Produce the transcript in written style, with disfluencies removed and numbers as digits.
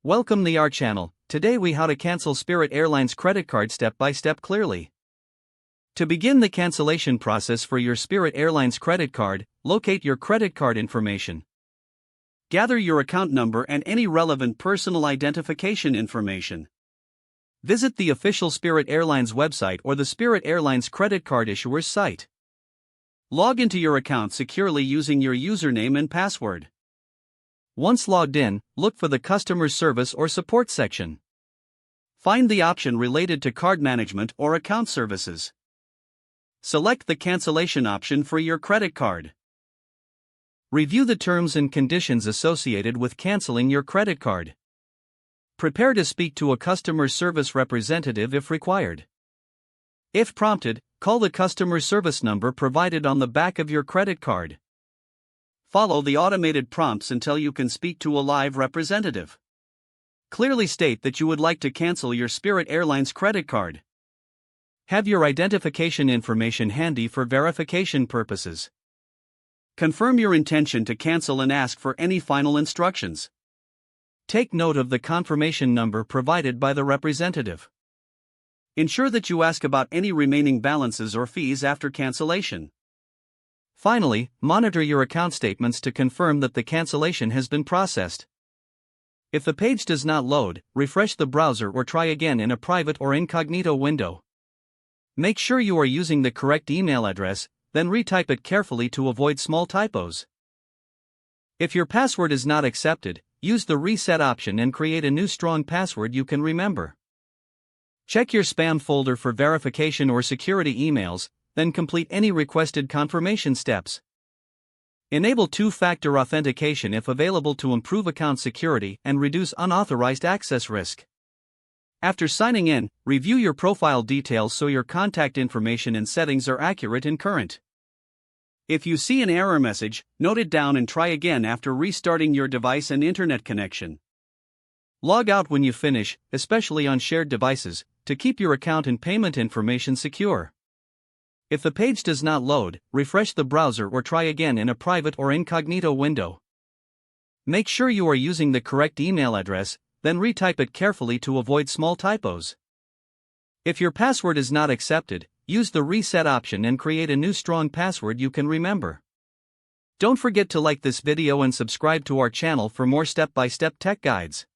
Welcome to our channel. Today we how to cancel Spirit Airlines credit card step by step clearly. To begin the cancellation process for your Spirit Airlines credit card, locate your credit card information. Gather your account number and any relevant personal identification information. Visit the official Spirit Airlines website or the Spirit Airlines credit card issuer's site. Log into your account securely using your username and password. Once logged in, look for the Customer Service or Support section. Find the option related to card management or account services. Select the cancellation option for your credit card. Review the terms and conditions associated with canceling your credit card. Prepare to speak to a customer service representative if required. If prompted, call the customer service number provided on the back of your credit card. Follow the automated prompts until you can speak to a live representative. Clearly state that you would like to cancel your Spirit Airlines credit card. Have your identification information handy for verification purposes. Confirm your intention to cancel and ask for any final instructions. Take note of the confirmation number provided by the representative. Ensure that you ask about any remaining balances or fees after cancellation. Finally, monitor your account statements to confirm that the cancellation has been processed. If the page does not load, refresh the browser or try again in a private or incognito window. Make sure you are using the correct email address, then retype it carefully to avoid small typos. If your password is not accepted, use the reset option and create a new strong password you can remember. Check your spam folder for verification or security emails, then complete any requested confirmation steps. Enable two-factor authentication if available to improve account security and reduce unauthorized access risk. After signing in, review your profile details so your contact information and settings are accurate and current. If you see an error message, note it down and try again after restarting your device and internet connection. Log out when you finish, especially on shared devices, to keep your account and payment information secure. If the page does not load, refresh the browser or try again in a private or incognito window. Make sure you are using the correct email address, then retype it carefully to avoid small typos. If your password is not accepted, use the reset option and create a new strong password you can remember. Don't forget to like this video and subscribe to our channel for more step-by-step tech guides.